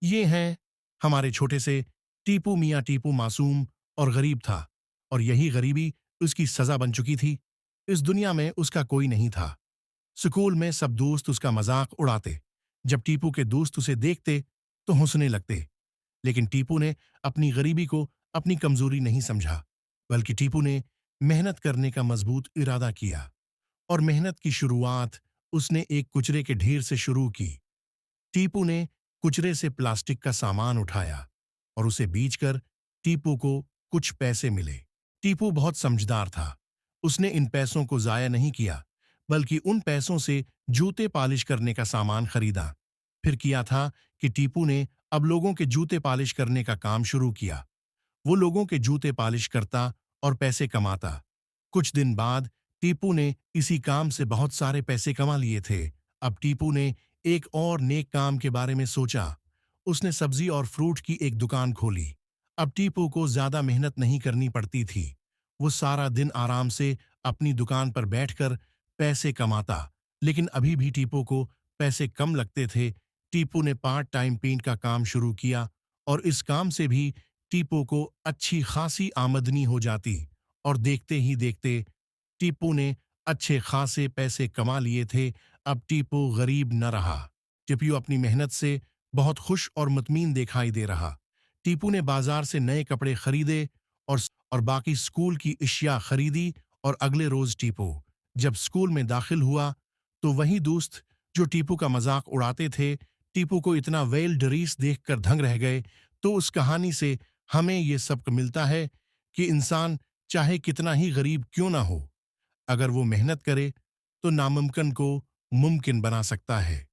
ये हैं हमारे छोटे से टीपू मियाँ। टीपू मासूम और गरीब था, और यही गरीबी उसकी सजा बन चुकी थी। इस दुनिया में उसका कोई नहीं था। स्कूल में सब दोस्त उसका मजाक उड़ाते। जब टीपू के दोस्त उसे देखते तो हंसने लगते। लेकिन टीपू ने अपनी गरीबी को अपनी कमजोरी नहीं समझा, बल्कि टीपू ने मेहनत करने का मजबूत इरादा किया। और मेहनत की शुरुआत उसने एक कुचरे के ढेर से शुरू की। टीपू ने कुचरे से प्लास्टिक का सामान उठाया और उसे बेचकर टीपू को कुछ पैसे मिले। टीपू बहुत समझदार था। उसने इन पैसों को जाया नहीं किया, बल्कि उन पैसों से जूते पॉलिश करने का सामान खरीदा। फिर किया था कि टीपू ने अब लोगों के जूते पॉलिश करने का काम शुरू किया। वो लोगों के जूते पॉलिश करता और पैसे कमाता। कुछ दिन बाद टीपू ने इसी काम से बहुत सारे पैसे कमा लिए थे। अब टीपू ने एक और नेक काम के बारे में सोचा। उसने सब्जी और फ्रूट की एक दुकान खोली। अब टीपू को ज्यादा मेहनत नहीं करनी पड़ती थी। वो सारा दिन आराम से अपनी दुकान पर बैठकर पैसे कमाता। लेकिन अभी भी टीपू को पैसे कम लगते थे। टीपू ने पार्ट टाइम पेंट का काम शुरू किया, और इस काम से भी टीपू को अच्छी खासी आमदनी हो जाती। और देखते ही देखते टीपू ने अच्छे खासे पैसे कमा लिए थे। अब टीपू गरीब न रहा। टीपू अपनी मेहनत से बहुत खुश और मुतमीन दिखाई दे रहा। टीपू ने बाजार से नए कपड़े खरीदे और और बाकी स्कूल की अशिया खरीदी। और अगले रोज टीपू जब स्कूल में दाखिल हुआ तो वही दोस्त जो टीपू का मजाक उड़ाते थे, टीपू को इतना वेल डरीस देखकर दंग रह गए। तो उस कहानी से हमें ये सबक मिलता है कि इंसान चाहे कितना ही गरीब क्यों ना हो, अगर वो मेहनत करे तो नामुमकिन को मुमकिन बना सकता है।